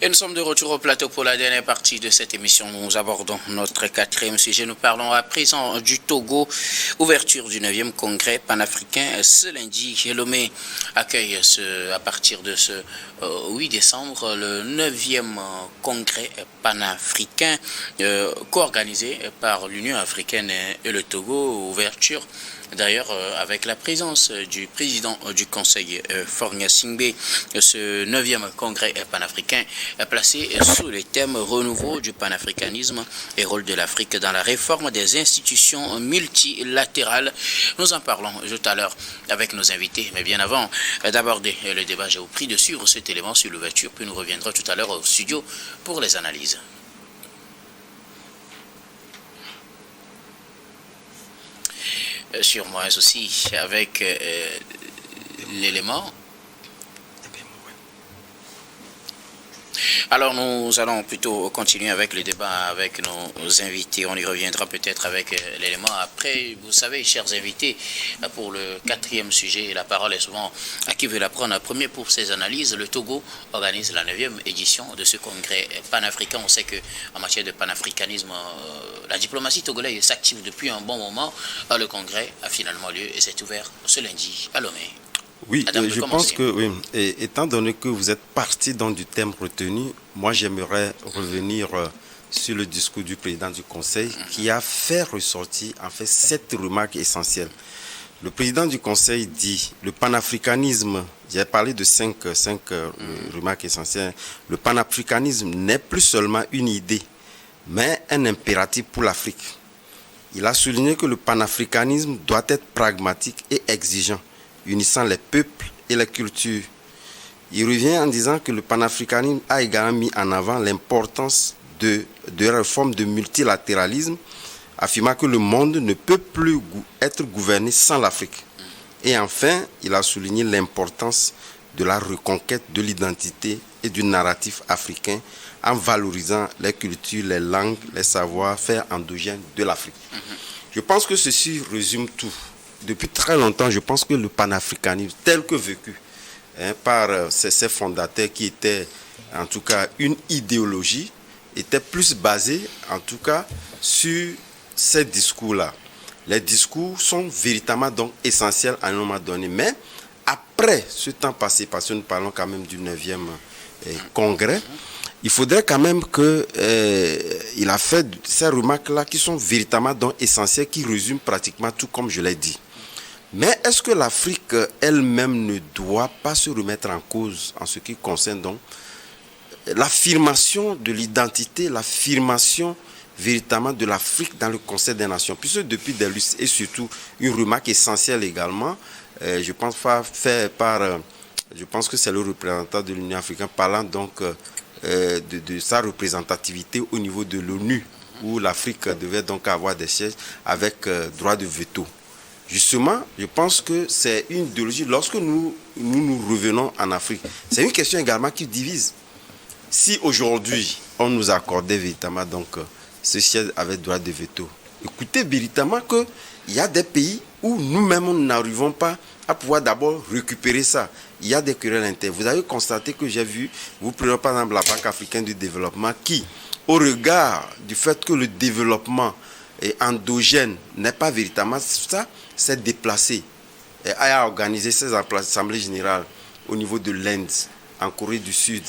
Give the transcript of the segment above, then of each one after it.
Et nous sommes de retour au plateau pour la dernière partie de cette émission. Nous abordons notre quatrième sujet. Nous parlons à présent du Togo. Ouverture du 9e congrès panafricain ce lundi. Lomé accueille à partir de ce 8 décembre le 9e congrès panafricain co-organisé par l'Union africaine et le Togo. Ouverture d'ailleurs avec la présence du président du Conseil, Faure Gnassingbé. Ce 9e congrès panafricain est placé sous le thème renouveau du panafricanisme et rôle de l'Afrique dans la réforme des institutions multilatérales. Nous en parlons tout à l'heure avec nos invités, mais bien avant d'aborder le débat, j'ai pris de suivre cet élément sur l'ouverture, puis nous reviendrons tout à l'heure au studio pour les analyses. Sur moi aussi avec l'élément. Alors nous allons plutôt continuer avec le débat avec nos invités. On y reviendra peut-être avec l'élément après. Vous savez, chers invités, pour le quatrième sujet, la parole est souvent à qui veut la prendre. Premier pour ses analyses, le Togo organise la 9e édition de ce congrès panafricain. On sait qu'en matière de panafricanisme, la diplomatie togolaise s'active depuis un bon moment. Le congrès a finalement lieu et s'est ouvert ce lundi à Lomé. Oui, je pense que, oui, et étant donné que vous êtes parti dans du thème retenu, moi j'aimerais revenir sur le discours du président du Conseil qui a fait ressortir en fait 7 remarques essentielles. Le président du Conseil dit le panafricanisme, j'ai parlé de 5 remarques essentielles, le panafricanisme n'est plus seulement une idée, mais un impératif pour l'Afrique. Il a souligné que le panafricanisme doit être pragmatique et exigeant, unissant les peuples et les cultures. Il revient en disant que le panafricanisme a également mis en avant l'importance de réformes de multilatéralisme, affirmant que le monde ne peut plus être gouverné sans l'Afrique. Et enfin, il a souligné l'importance de la reconquête de l'identité et du narratif africain en valorisant les cultures, les langues, les savoir-faire endogènes de l'Afrique. Je pense que ceci résume tout. Depuis très longtemps, je pense que le panafricanisme, tel que vécu par ces fondateurs qui étaient en tout cas une idéologie, était plus basé en tout cas sur ces discours-là. Les discours sont véritablement donc essentiels à un moment donné. Mais après ce temps passé, parce que nous parlons quand même du 9e congrès, il faudrait quand même qu'il a fait ces remarques-là qui sont véritablement donc essentielles, qui résument pratiquement tout comme je l'ai dit. Mais est-ce que l'Afrique elle-même ne doit pas se remettre en cause en ce qui concerne donc l'affirmation de l'identité, l'affirmation véritablement de l'Afrique dans le Conseil des Nations? Puisque depuis des lustres, et surtout une remarque essentielle également, je pense que c'est le représentant de l'Union africaine parlant donc de sa représentativité au niveau de l'ONU, où l'Afrique devait donc avoir des sièges avec droit de veto. Justement, je pense que c'est une idéologie. Lorsque nous revenons en Afrique, c'est une question également qui divise. Si aujourd'hui, on nous accordait véritablement donc, ce siège avec droit de veto, écoutez véritablement qu'il y a des pays où nous-mêmes, nous n'arrivons pas à pouvoir d'abord récupérer ça. Il y a des querelles internes. Vous avez constaté que j'ai vu, vous prenez par exemple la Banque africaine du développement qui, au regard du fait que le développement endogène n'est pas véritablement ça, s'est déplacé et a organisé ses assemblées générales au niveau de l'Inde, en Corée du Sud,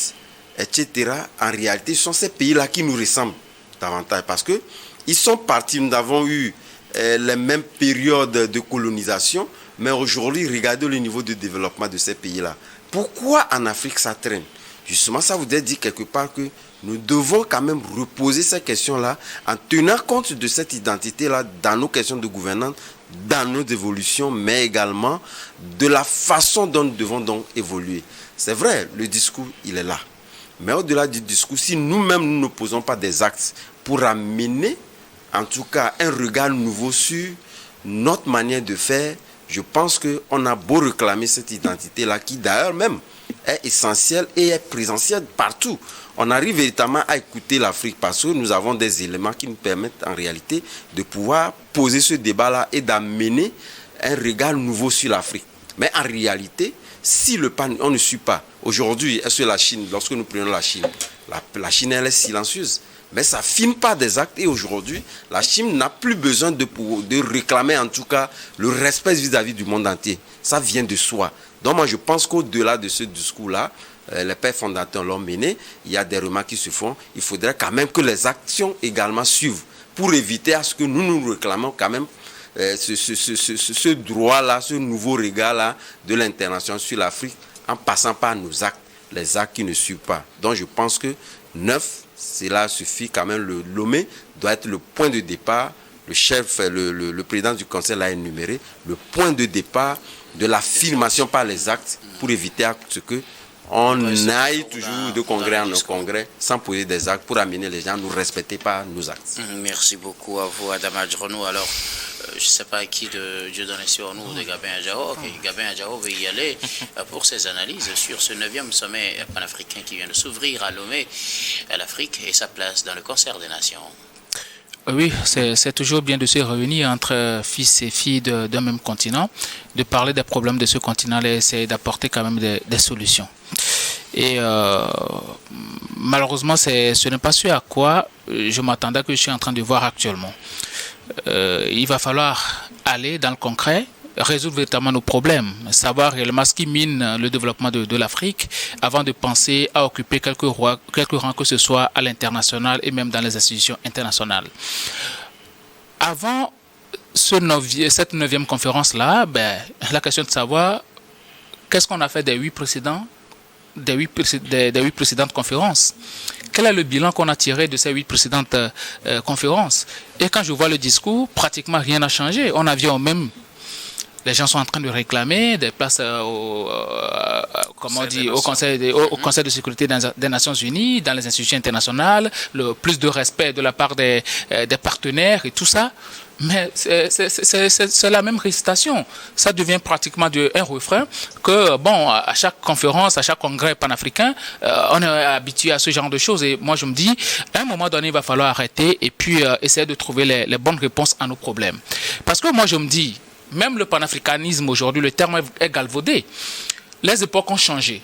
etc. En réalité, ce sont ces pays-là qui nous ressemblent davantage parce qu'ils sont partis, nous avons eu les mêmes périodes de colonisation, mais aujourd'hui, regardez le niveau de développement de ces pays-là. Pourquoi en Afrique ça traîne? Justement, ça voudrait dire quelque part que nous devons quand même reposer ces questions-là en tenant compte de cette identité-là dans nos questions de gouvernance, dans nos évolutions, mais également de la façon dont nous devons donc évoluer. C'est vrai, le discours, il est là. Mais au-delà du discours, si nous-mêmes, nous ne posons pas des actes pour amener, en tout cas, un regard nouveau sur notre manière de faire, je pense qu'on a beau réclamer cette identité-là, qui d'ailleurs même est essentielle et est présentielle partout. On arrive véritablement à écouter l'Afrique parce que nous avons des éléments qui nous permettent en réalité de pouvoir poser ce débat-là et d'amener un regard nouveau sur l'Afrique. Mais en réalité, si on ne suit pas, aujourd'hui, est-ce que la Chine, lorsque nous prenons la Chine La Chine, elle est silencieuse. Mais ça ne filme pas des actes. Et aujourd'hui, la Chine n'a plus besoin de réclamer, en tout cas, le respect vis-à-vis du monde entier. Ça vient de soi. Donc moi, je pense qu'au-delà de ce discours-là, les pères fondateurs l'ont mené. Il y a des remarques qui se font. Il faudrait quand même que les actions également suivent pour éviter à ce que nous réclamons quand même ce droit-là, ce nouveau regard-là de l'international sur l'Afrique en passant par nos actes, les actes qui ne suivent pas. Donc je pense que 9, cela suffit quand même. Le Lomé doit être le point de départ. Le chef, le président du conseil l'a énuméré, le point de départ de l'affirmation par les actes pour éviter à ce que on aille toujours de congrès en congrès sans poser des actes pour amener les gens à nous respecter par nos actes. Merci beaucoup à vous, Adam Adjronou. Alors, je ne sais pas qui de Dieu donne sur nous, de Gabin Adjao. Gabin Adjao veut y aller pour ses analyses sur ce 9e sommet panafricain qui vient de s'ouvrir à Lomé, à l'Afrique et sa place dans le concert des nations. Oui, c'est toujours bien de se réunir entre fils et filles d'un même continent, de parler des problèmes de ce continent et essayer d'apporter quand même des solutions. Et malheureusement, ce n'est pas ce à quoi je m'attendais, que je suis en train de voir actuellement. Il va falloir aller dans le concret, résoudre véritablement nos problèmes, savoir réellement ce qui mine le développement de l'Afrique avant de penser à occuper quelques rangs que ce soit à l'international et même dans les institutions internationales. Avant cette 9e conférence-là, la question de savoir qu'est-ce qu'on a fait des 8 précédentes conférences. Quel est le bilan qu'on a tiré de ces 8 précédentes conférences? Et quand je vois le discours, pratiquement rien n'a changé. On en vient au même. Les gens sont en train de réclamer des places au Conseil de sécurité des Nations Unies, dans les institutions internationales, plus de respect de la part des partenaires et tout ça. Mais c'est la même récitation. Ça devient pratiquement un refrain que, à chaque conférence, à chaque congrès panafricain, on est habitué à ce genre de choses. Et moi, je me dis, à un moment donné, il va falloir arrêter et puis essayer de trouver les bonnes réponses à nos problèmes. Parce que moi, je me dis, même le panafricanisme aujourd'hui, le terme est galvaudé. Les époques ont changé.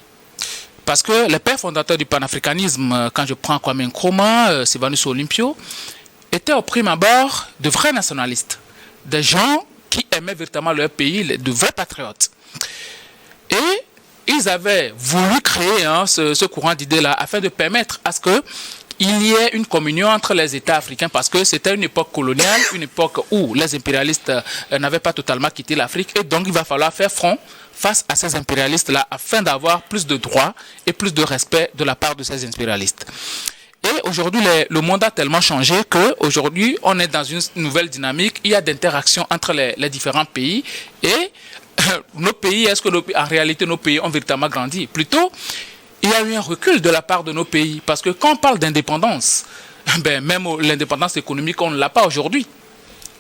Parce que les pères fondateurs du panafricanisme, quand je prends Kwame Nkrumah, Sylvanus Olympio, étaient au prime abord de vrais nationalistes. Des gens qui aimaient véritablement leur pays, de vrais patriotes. Et ils avaient voulu créer ce courant d'idées-là afin de permettre à ce que il y ait une communion entre les États africains, parce que c'était une époque coloniale, une époque où les impérialistes n'avaient pas totalement quitté l'Afrique, et donc il va falloir faire front face à ces impérialistes-là afin d'avoir plus de droits et plus de respect de la part de ces impérialistes. Et aujourd'hui, le monde a tellement changé qu'aujourd'hui, on est dans une nouvelle dynamique, il y a d'interaction entre les différents pays, et nos pays, est-ce que en réalité nos pays ont véritablement grandi? Plutôt, il y a eu un recul de la part de nos pays. Parce que quand on parle d'indépendance, même l'indépendance économique, on ne l'a pas aujourd'hui.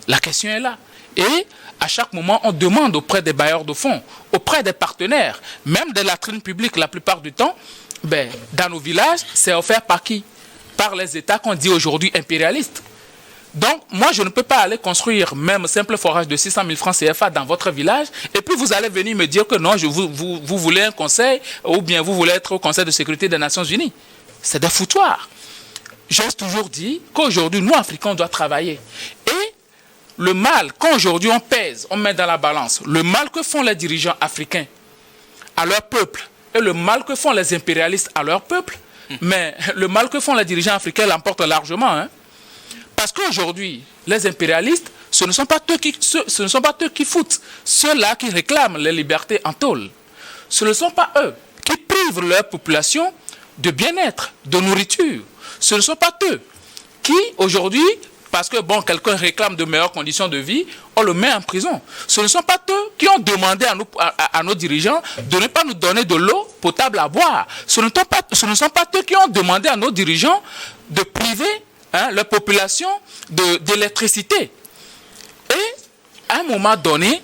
La question est là. Et à chaque moment, on demande auprès des bailleurs de fonds, auprès des partenaires, même des latrines publiques la plupart du temps, dans nos villages, c'est offert par qui? Par les États qu'on dit aujourd'hui impérialistes. Donc, moi, je ne peux pas aller construire même simple forage de 600 000 francs CFA dans votre village, et puis vous allez venir me dire que non, vous voulez un conseil, ou bien vous voulez être au Conseil de sécurité des Nations Unies. C'est des foutoirs. J'ai toujours dit qu'aujourd'hui, nous, Africains, on doit travailler. Et le mal, quand aujourd'hui on pèse, on met dans la balance, le mal que font les dirigeants africains à leur peuple, et le mal que font les impérialistes à leur peuple, mais le mal que font les dirigeants africains l'emporte largement, Parce qu'aujourd'hui, les impérialistes, ce ne sont pas eux qui foutent. Ceux-là qui réclament les libertés en tôle. Ce ne sont pas eux qui privent leur population de bien-être, de nourriture. Ce ne sont pas eux qui, aujourd'hui, parce que quelqu'un réclame de meilleures conditions de vie, on le met en prison. Ce ne sont pas eux qui ont demandé à nos dirigeants de ne pas nous donner de l'eau potable à boire. Ce ne sont pas eux qui ont demandé à nos dirigeants de priver la population d'électricité. Et à un moment donné,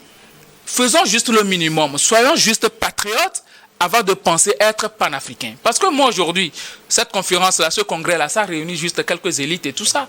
faisons juste le minimum, soyons juste patriotes avant de penser être panafricains. Parce que moi aujourd'hui, cette conférence-là, ce congrès-là, ça réunit juste quelques élites et tout ça.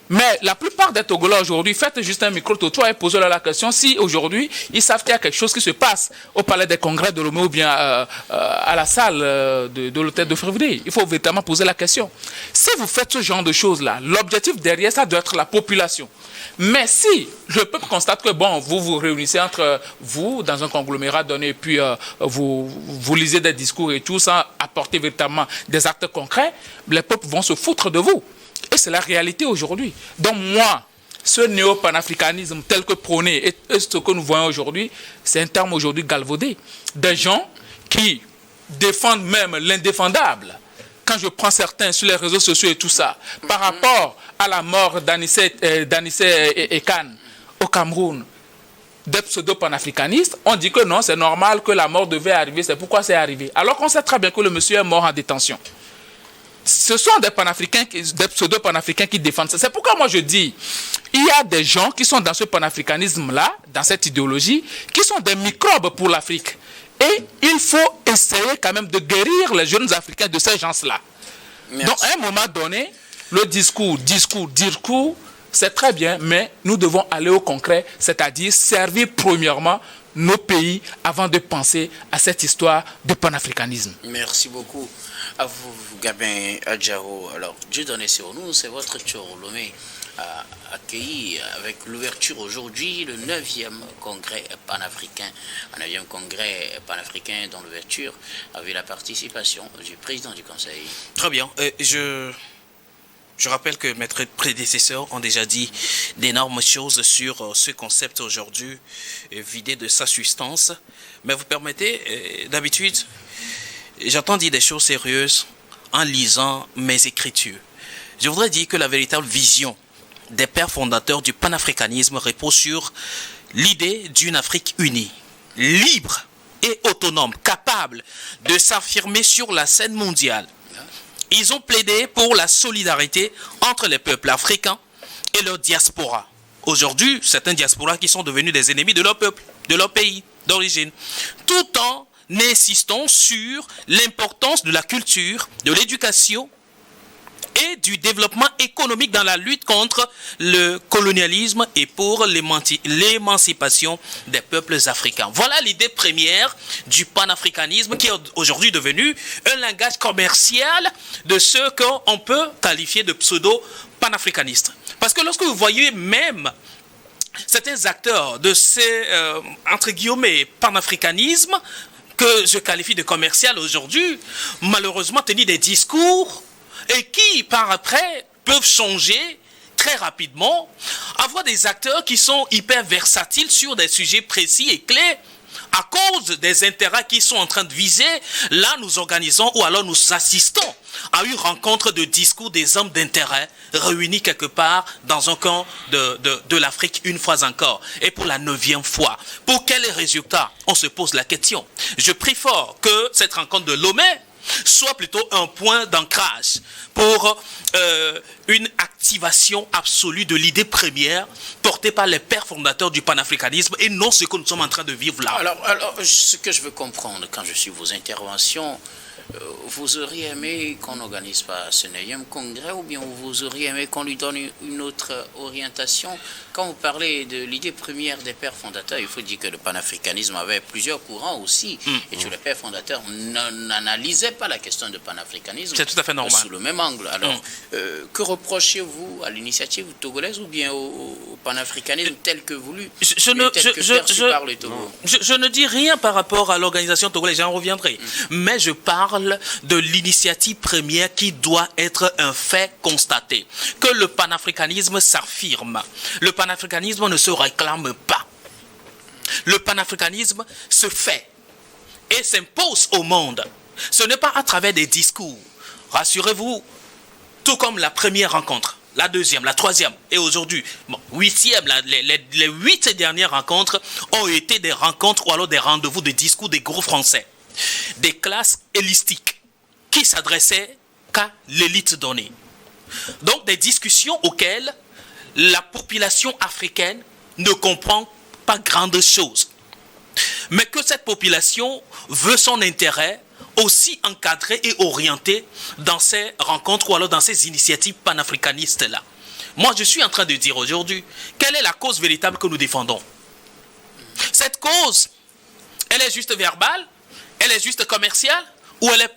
Mais la plupart des Togolais aujourd'hui, faites juste un micro-trottoir et posez-leur la question si aujourd'hui, ils savent qu'il y a quelque chose qui se passe au palais des congrès de Lomé ou bien à la salle de l'hôtel de février. Il faut véritablement poser la question. Si vous faites ce genre de choses-là, l'objectif derrière, ça doit être la population. Mais si le peuple constate que, bon, vous vous réunissez entre vous dans un conglomérat donné, et puis vous lisez des discours et tout, sans apporter véritablement des actes concrets, les peuples vont se foutre de vous. Et c'est la réalité aujourd'hui. Donc moi, ce néo-panafricanisme tel que prôné et ce que nous voyons aujourd'hui, c'est un terme aujourd'hui galvaudé. Des gens qui défendent même l'indéfendable. Quand je prends certains sur les réseaux sociaux et tout ça, par rapport à la mort d'Anissé Ekan au Cameroun, des pseudo-panafricanistes, on dit que non, c'est normal que la mort devait arriver, c'est pourquoi c'est arrivé. Alors qu'on sait très bien que le monsieur est mort en détention. Ce sont des panafricains, des pseudo-panafricains qui défendent ça. C'est pourquoi moi je dis, il y a des gens qui sont dans ce panafricanisme-là, dans cette idéologie, qui sont des microbes pour l'Afrique. Et il faut essayer quand même de guérir les jeunes Africains de ces gens-là. Donc à un moment donné, le discours, c'est très bien, mais nous devons aller au concret, c'est-à-dire servir premièrement nos pays avant de penser à cette histoire de panafricanisme. Merci beaucoup à vous, Gabin Adjaro. Alors, Dieu donné sur nous, c'est votre tour, Lomé, à accueillir avec l'ouverture aujourd'hui le 9e congrès panafricain. Un 9e congrès panafricain dont l'ouverture avait la participation du président du Conseil. Très bien. Je rappelle que mes prédécesseurs ont déjà dit d'énormes choses sur ce concept aujourd'hui, vidé de sa substance. Mais vous permettez, d'habitude, j'entends dire des choses sérieuses en lisant mes écritures. Je voudrais dire que la véritable vision des pères fondateurs du panafricanisme repose sur l'idée d'une Afrique unie, libre et autonome, capable de s'affirmer sur la scène mondiale. Ils ont plaidé pour la solidarité entre les peuples africains et leur diaspora. Aujourd'hui, certains diasporas qui sont devenus des ennemis de leur peuple, de leur pays d'origine, tout en insistant sur l'importance de la culture, de l'éducation et du développement économique dans la lutte contre le colonialisme et pour l'émancipation des peuples africains. Voilà l'idée première du panafricanisme qui est aujourd'hui devenu un langage commercial de ce qu'on peut qualifier de pseudo-panafricanistes. Parce que lorsque vous voyez même certains acteurs de ces, entre guillemets, panafricanisme, que je qualifie de commercial aujourd'hui, malheureusement tenir des discours et qui, par après, peuvent changer très rapidement, avoir des acteurs qui sont hyper versatiles sur des sujets précis et clés, à cause des intérêts qu'ils sont en train de viser. Là, nous organisons ou alors nous assistons à une rencontre de discours des hommes d'intérêt réunis quelque part dans un camp de l'Afrique une fois encore. Et pour la 9e fois. Pour quels résultats? On se pose la question. Je prie fort que cette rencontre de Lomé soit plutôt un point d'ancrage pour une activation absolue de l'idée première portée par les pères fondateurs du panafricanisme et non ce que nous sommes en train de vivre là. Alors ce que je veux comprendre quand je suis vos interventions, vous auriez aimé qu'on n'organise pas ce 9e congrès ou bien vous auriez aimé qu'on lui donne une autre orientation? Quand vous parlez de l'idée première des pères fondateurs, il faut dire que le panafricanisme avait plusieurs courants aussi et que les pères fondateurs n'analysaient pas la question de panafricanisme. C'est tout à fait normal. Sous le même angle. Alors, que reprochez-vous à l'initiative togolaise ou bien au panafricanisme tel que voulu je ne dis rien par rapport à l'organisation togolaise, j'en reviendrai. Mais je parle de l'initiative première qui doit être un fait constaté. Que le panafricanisme s'affirme. Le panafricanisme ne se réclame pas. Le panafricanisme se fait et s'impose au monde. Ce n'est pas à travers des discours. Rassurez-vous, tout comme la première rencontre, la deuxième, la troisième et aujourd'hui, 8e, les 8 dernières rencontres ont été des rencontres ou alors des rendez-vous de discours des gros français. Des classes élistiques qui s'adressaient qu'à l'élite donnée. Donc des discussions auxquelles la population africaine ne comprend pas grande chose. Mais que cette population veut son intérêt aussi encadré et orienté dans ces rencontres ou alors dans ces initiatives panafricanistes-là. Moi, je suis en train de dire aujourd'hui, quelle est la cause véritable que nous défendons? Cette cause, elle est juste verbale, elle est juste commerciale, ou elle est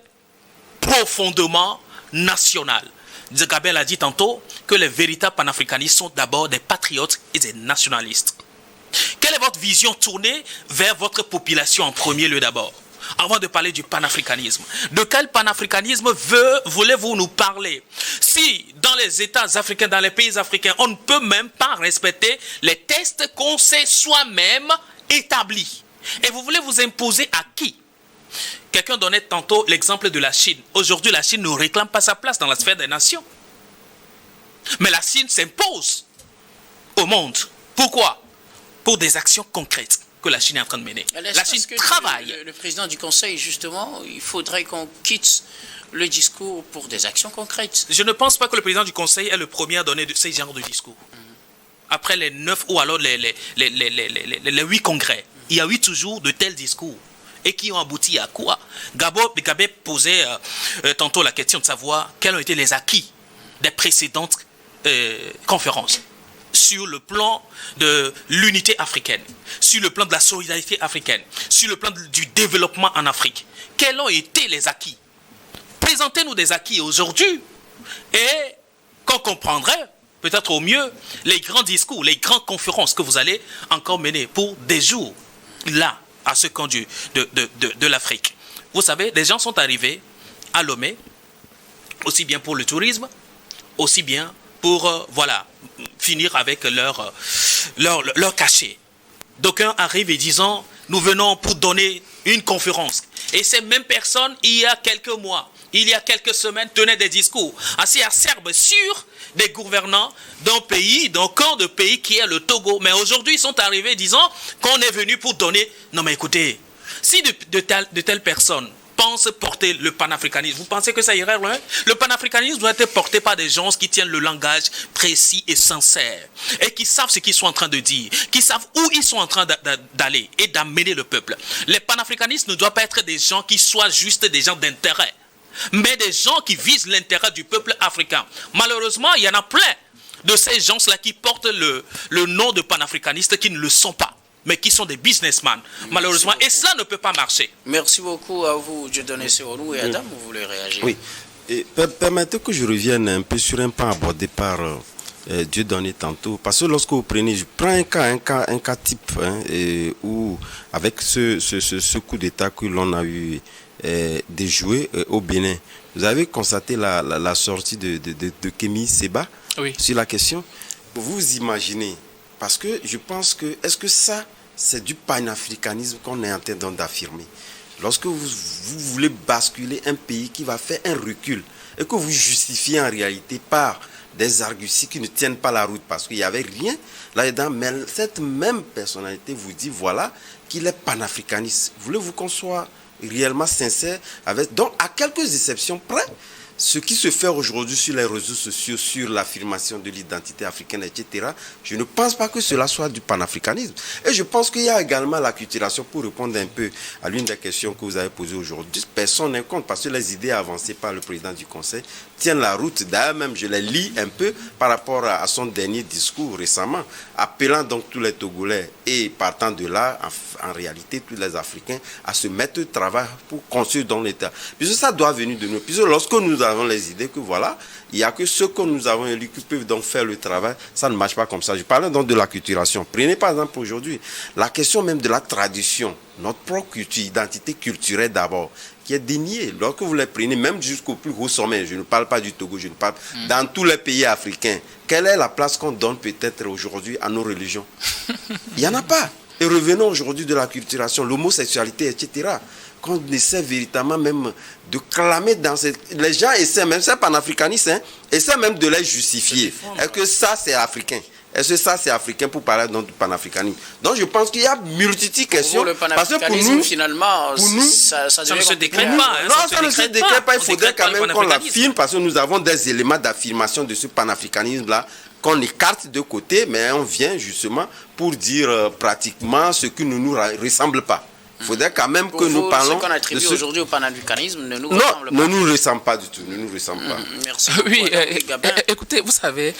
profondément nationale? Gabel a dit tantôt que les véritables panafricanistes sont d'abord des patriotes et des nationalistes. Quelle est votre vision tournée vers votre population en premier lieu d'abord, avant de parler du panafricanisme? De quel panafricanisme voulez-vous nous parler? Si dans les États africains, dans les pays africains, on ne peut même pas respecter les tests qu'on s'est soi-même établis, et vous voulez vous imposer à qui? Quelqu'un donnait tantôt l'exemple de la Chine. Aujourd'hui, la Chine ne réclame pas sa place dans la sphère des nations. Mais la Chine s'impose au monde. Pourquoi? Pour des actions concrètes que la Chine est en train de mener. La Chine travaille. Le président du Conseil, justement, il faudrait qu'on quitte le discours pour des actions concrètes. Je ne pense pas que le président du Conseil est le premier à donner ces genres de discours. Après les 9 ou alors les 8 congrès, il y a eu toujours de tels discours. Et qui ont abouti à quoi? Gabé posait tantôt la question de savoir quels ont été les acquis des précédentes conférences sur le plan de l'unité africaine, sur le plan de la solidarité africaine, sur le plan du développement en Afrique. Quels ont été les acquis? Présentez-nous des acquis aujourd'hui et qu'on comprendrait peut-être au mieux les grands discours, les grandes conférences que vous allez encore mener pour des jours là, à ce camp de l'Afrique. Vous savez, des gens sont arrivés à Lomé, aussi bien pour le tourisme, aussi bien pour finir avec leur cachet. D'aucuns arrivent et disent, nous venons pour donner une conférence. Et ces mêmes personnes, il y a quelques mois, il y a quelques semaines, tenaient des discours assez acerbes sur des gouvernants d'un pays, d'un camp de pays qui est le Togo. Mais aujourd'hui, ils sont arrivés disant qu'on est venu pour donner... Non mais écoutez, si de telles personnes pensent porter le panafricanisme, vous pensez que ça irait loin? Le panafricanisme doit être porté par des gens qui tiennent le langage précis et sincère, et qui savent ce qu'ils sont en train de dire, qui savent où ils sont en train d'aller et d'amener le peuple. Les panafricanistes ne doivent pas être des gens qui soient juste des gens d'intérêt, mais des gens qui visent l'intérêt du peuple africain. Malheureusement, il y en a plein de ces gens-là qui portent le nom de panafricanistes qui ne le sont pas, mais qui sont des businessmen, malheureusement, et cela ne peut pas marcher. Merci beaucoup à vous, Dieudonné Seolou et Adam, vous voulez réagir? Oui, et permettez que je revienne un peu sur un point abordé par Dieudonné tantôt, parce que lorsque vous prenez, je prends un cas type, où avec ce coup d'État que l'on a eu déjoué au Bénin, vous avez constaté la sortie de Kémy Séba sur la question. Vous imaginez, parce que je pense que, est-ce que ça, c'est du panafricanisme qu'on est en train d'affirmer? Lorsque vous voulez basculer un pays qui va faire un recul et que vous justifiez en réalité par des arguties qui ne tiennent pas la route parce qu'il n'y avait rien là-dedans, mais cette même personnalité vous dit voilà qu'il est panafricaniste. Voulez-vous qu'on soit réellement sincère avec... Donc, à quelques exceptions près, ce qui se fait aujourd'hui sur les réseaux sociaux, sur l'affirmation de l'identité africaine, etc., je ne pense pas que cela soit du panafricanisme. Et je pense qu'il y a également l'acculturation, pour répondre un peu à l'une des questions que vous avez posées aujourd'hui. Personne n'est contre, parce que les idées avancées par le président du Conseil tiennent la route. D'ailleurs, même, je les lis un peu par rapport à son dernier discours récemment, appelant donc tous les Togolais et partant de là, en réalité, tous les Africains à se mettre au travail pour construire dans l'État. Puisque ça doit venir de nous. Puisque lorsque nous avons les idées que voilà, il n'y a que ceux que nous avons élus qui peuvent donc faire le travail, ça ne marche pas comme ça. Je parlais donc de l'acculturation. Prenez par exemple aujourd'hui la question même de la tradition, notre propre culture, identité culturelle d'abord, qui est déniée. Lorsque vous les prenez, même jusqu'au plus haut sommet, je ne parle pas du Togo, je ne parle dans tous les pays africains, quelle est la place qu'on donne peut-être aujourd'hui à nos religions? Il n'y en a pas. Et revenons aujourd'hui de l'acculturation, l'homosexualité, etc., qu'on essaie véritablement même de clamer dans ces... Les gens essaient, même ces panafricanistes, essaient même de les justifier. Est-ce que ça, c'est africain? Est-ce que ça, c'est africain pour parler donc du panafricanisme? Donc, je pense qu'il y a multitude de questions. Le panafricanisme, finalement, ça ne se décrète pas. Non, ça ne se décrète pas. Il faudrait quand même qu'on l'affirme, parce que nous avons des éléments d'affirmation de ce panafricanisme-là qu'on écarte de côté, mais on vient justement pour dire pratiquement ce qui ne nous ressemble pas. Il faudrait quand même Pour que vous, nous parlons ce qu'on attribue de aujourd'hui au panafricanisme ne nous Non, ressemble pas. ne nous ressemble pas du tout. Ne nous ressemble pas. Merci. Oui, beaucoup, Gabin. écoutez, vous savez,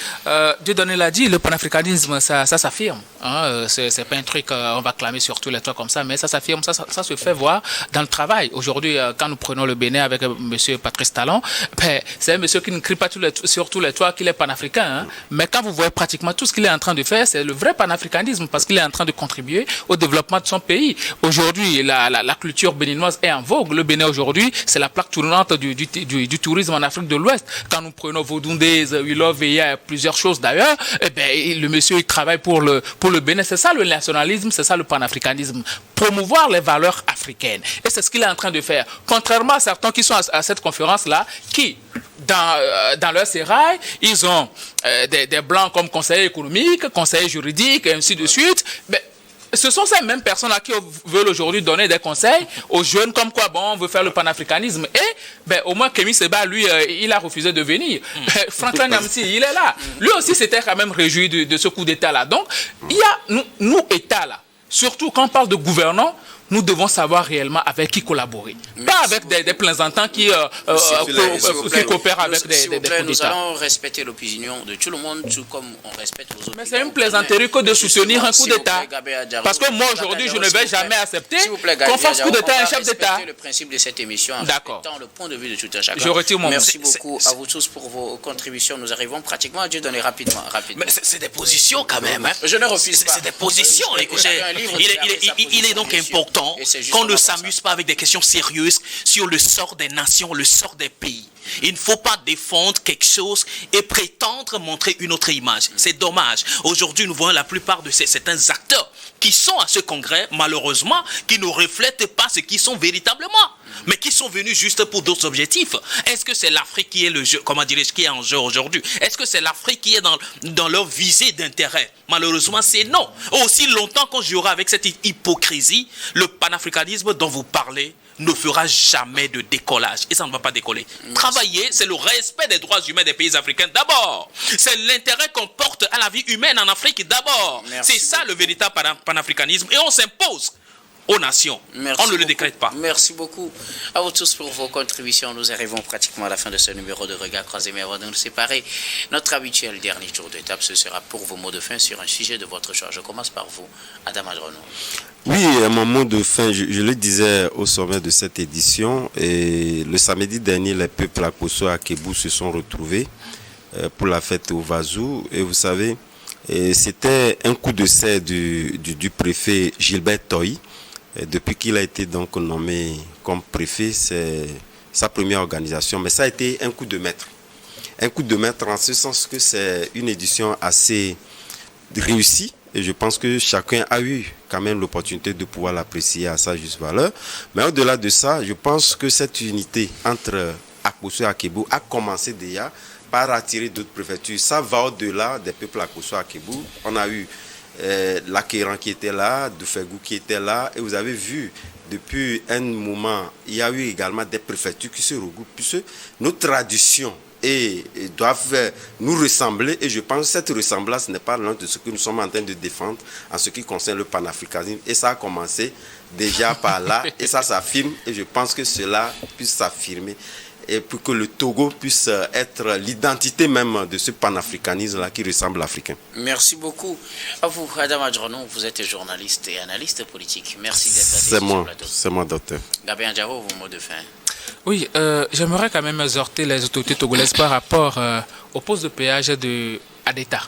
Dieudonné l'a dit, le panafricanisme, ça s'affirme. Hein, c'est pas un truc, on va clamer sur tous les toits comme ça, mais ça s'affirme, ça se fait voir dans le travail. Aujourd'hui, quand nous prenons le Bénin avec M. Patrice Talon, ben, c'est un monsieur qui ne crie pas sur tous les toits qu'il est panafricain. Hein, mais quand vous voyez pratiquement tout ce qu'il est en train de faire, c'est le vrai panafricanisme parce qu'il est en train de contribuer au développement de son pays. Aujourd'hui, la culture béninoise est en vogue. Le Bénin aujourd'hui, c'est la plaque tournante du tourisme en Afrique de l'Ouest. Quand nous prenons Vaudoundés, Willow, Veilla, plusieurs choses d'ailleurs, eh ben, le monsieur il travaille pour le Bénin. C'est ça le nationalisme, c'est ça le panafricanisme. Promouvoir les valeurs africaines. Et c'est ce qu'il est en train de faire. Contrairement à certains qui sont à cette conférence-là, qui, dans leur sérail, ils ont des blancs comme conseillers économiques, conseillers juridiques, et ainsi de suite. Ben, ce sont ces mêmes personnes-là qui veulent aujourd'hui donner des conseils aux jeunes comme quoi, bon, on veut faire le panafricanisme. Et, ben, au moins, Kémy Séba, lui, il a refusé de venir. Franklin Nyamsi, il est là. Lui aussi s'était quand même réjoui de ce coup d'État-là. Donc, il y a, nous, États, là, surtout quand on parle de gouvernants, nous devons savoir réellement avec qui collaborer. Pas avec des plaisantants qui coopèrent avec des coups d'État. Nous allons respecter l'opinion de tout le monde, tout comme on respecte vos opinions. Mais c'est une plaisanterie que de soutenir un coup d'État. Parce que moi, aujourd'hui, je ne vais jamais accepter qu'on fasse coup d'État à un chef d'État. C'est le principe de cette émission en respectant le point de vue de tout un chacun. Je retire mon mot. Merci beaucoup à vous tous pour vos contributions. Nous arrivons pratiquement à Dieu donner rapidement. Mais c'est des positions quand même. Hein. Je ne refuse pas. C'est des positions. Il est donc important qu'on ne s'amuse pas avec des questions sérieuses sur le sort des nations, le sort des pays. Il ne faut pas défendre quelque chose et prétendre montrer une autre image. C'est dommage. Aujourd'hui, nous voyons la plupart de certains acteurs qui sont à ce congrès, malheureusement, qui ne reflètent pas ce qu'ils sont véritablement, mais qui sont venus juste pour d'autres objectifs. Est-ce que c'est l'Afrique qui est le jeu, comment dirais-je, qui est en jeu aujourd'hui? Est-ce que c'est l'Afrique qui est dans leur visée d'intérêt? Malheureusement, c'est non. Aussi longtemps qu'on jouera avec cette hypocrisie, le panafricanisme dont vous parlez ne fera jamais de décollage. Et ça ne va pas décoller. Travailler, c'est le respect des droits humains des pays africains d'abord. C'est l'intérêt qu'on porte à la vie humaine en Afrique d'abord. C'est ça le véritable panafricanisme. Et on s'impose aux nations. On ne le décrète pas. Merci beaucoup à vous tous pour vos contributions. Nous arrivons pratiquement à la fin de ce numéro de Regard Croisé. Mais avant de nous séparer, notre habituel dernier tour d'étape, ce sera pour vos mots de fin sur un sujet de votre choix. Je commence par vous, Adam Adrono. Oui, mon mot de fin, je le disais au sommet de cette édition, et le samedi dernier, les peuples à Kosso et à Kébou se sont retrouvés pour la fête au Vazou. Et vous savez, c'était un coup de serre du préfet Gilbert Toy. Depuis qu'il a été donc nommé comme préfet, c'est sa première organisation, mais ça a été un coup de maître. Un coup de maître en ce sens que c'est une édition assez réussie et je pense que chacun a eu quand même l'opportunité de pouvoir l'apprécier à sa juste valeur. Mais au-delà de ça, je pense que cette unité entre Akosso et Akebou a commencé déjà par attirer d'autres préfectures. Ça va au-delà des peuples Akosso et Akebou. On a eu l'Akéran qui était là, Doufegou qui était là, et vous avez vu depuis un moment, il y a eu également des préfectures qui se regroupent, puisque nos traditions doivent nous ressembler, et je pense que cette ressemblance n'est pas loin de ce que nous sommes en train de défendre en ce qui concerne le panafricanisme, et ça a commencé déjà par là, et ça s'affirme, et je pense que cela puisse s'affirmer, et pour que le Togo puisse être l'identité même de ce panafricanisme-là qui ressemble à l'Africain. Merci beaucoup à vous, Adam Adrono. Vous êtes journaliste et analyste politique. Merci d'être C'est moi, c'est moi, docteur. Gabin Diaro, vos mots de fin. Oui, j'aimerais quand même exhorter les autorités togolaises par rapport au poste de péage de Adeta.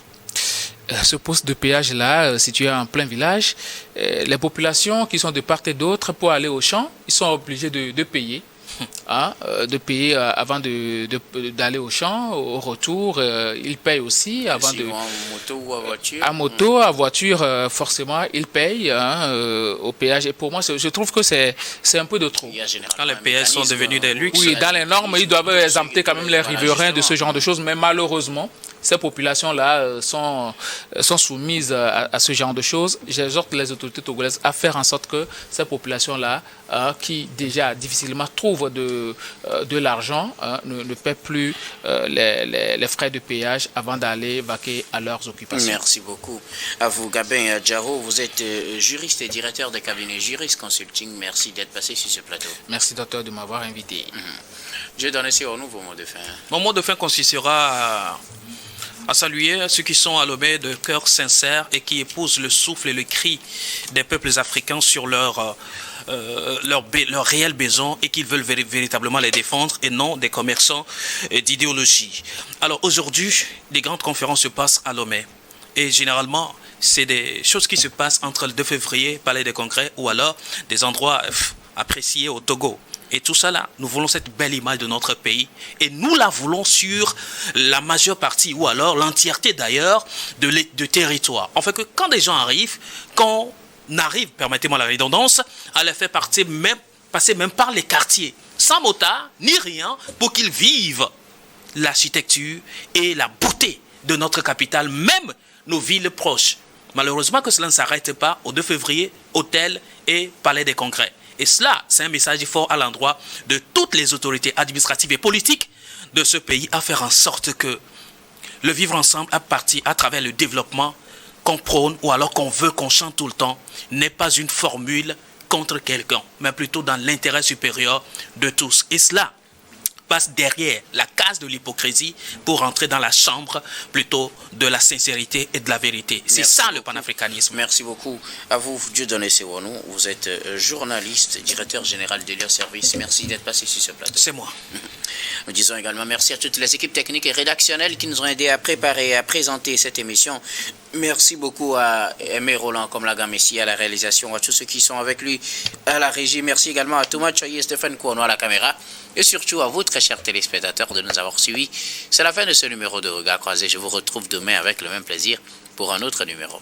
Ce poste de péage-là, situé en plein village, les populations qui sont de part et d'autre pour aller au champ, ils sont obligés de payer. De payer avant d'aller au champ, au retour, ils payent aussi avant de. En moto ou à voiture. À moto, à voiture, forcément, ils payent au péage. Et pour moi, je trouve que c'est un peu de trop. Quand les péages sont devenus des luxes. Oui, dans les normes, ils doivent exempter quand même les riverains de ce genre de choses, mais malheureusement, ces populations-là sont soumises à ce genre de choses. J'exhorte les autorités togolaises à faire en sorte que ces populations-là, qui déjà difficilement trouvent de l'argent, ne paient plus les frais de péage avant d'aller vaquer à leurs occupations. Merci beaucoup. À vous, Gabin Djaro, vous êtes juriste et directeur de cabinet Juris Consulting. Merci d'être passé sur ce plateau. Merci, docteur, de m'avoir invité. Je donne ici au nouveau mot de fin. Mon mot de fin consistera à saluer ceux qui sont à Lomé de cœur sincère et qui épousent le souffle et le cri des peuples africains sur leurs réels besoins et qu'ils veulent véritablement les défendre et non des commerçants d'idéologie. Alors aujourd'hui, des grandes conférences se passent à Lomé et généralement, c'est des choses qui se passent entre le 2 février, Palais des Congrès, ou alors des endroits appréciés au Togo. Et tout ça là, nous voulons cette belle image de notre pays et nous la voulons sur la majeure partie ou alors l'entièreté d'ailleurs de territoire. En fait que quand des gens arrivent, quand on arrive, permettez-moi la redondance, à les faire passer même par les quartiers, sans motard ni rien, pour qu'ils vivent l'architecture et la beauté de notre capitale, même nos villes proches. Malheureusement que cela ne s'arrête pas au 2 février, hôtel et palais des congrès. Et cela, c'est un message fort à l'endroit de toutes les autorités administratives et politiques de ce pays à faire en sorte que le vivre ensemble à travers le développement qu'on prône ou alors qu'on veut qu'on chante tout le temps n'est pas une formule contre quelqu'un, mais plutôt dans l'intérêt supérieur de tous. Et cela passe derrière la case de l'hypocrisie pour entrer dans la chambre plutôt de la sincérité et de la vérité. C'est ça le panafricanisme. Merci beaucoup. À vous, Dieudonné Sewonou. Vous êtes journaliste, directeur général de l'IA Service. Merci d'être passé sur ce plateau. C'est moi. Nous disons également merci à toutes les équipes techniques et rédactionnelles qui nous ont aidés à préparer et à présenter cette émission. Merci beaucoup à Aimé Roland comme la Messi à la réalisation, à tous ceux qui sont avec lui à la régie. Merci également à Thomas Choye et Stéphane Kouano à la caméra. Et surtout à vous, très chers téléspectateurs, de nous avoir suivis. C'est la fin de ce numéro de Regard Croisé. Je vous retrouve demain avec le même plaisir pour un autre numéro.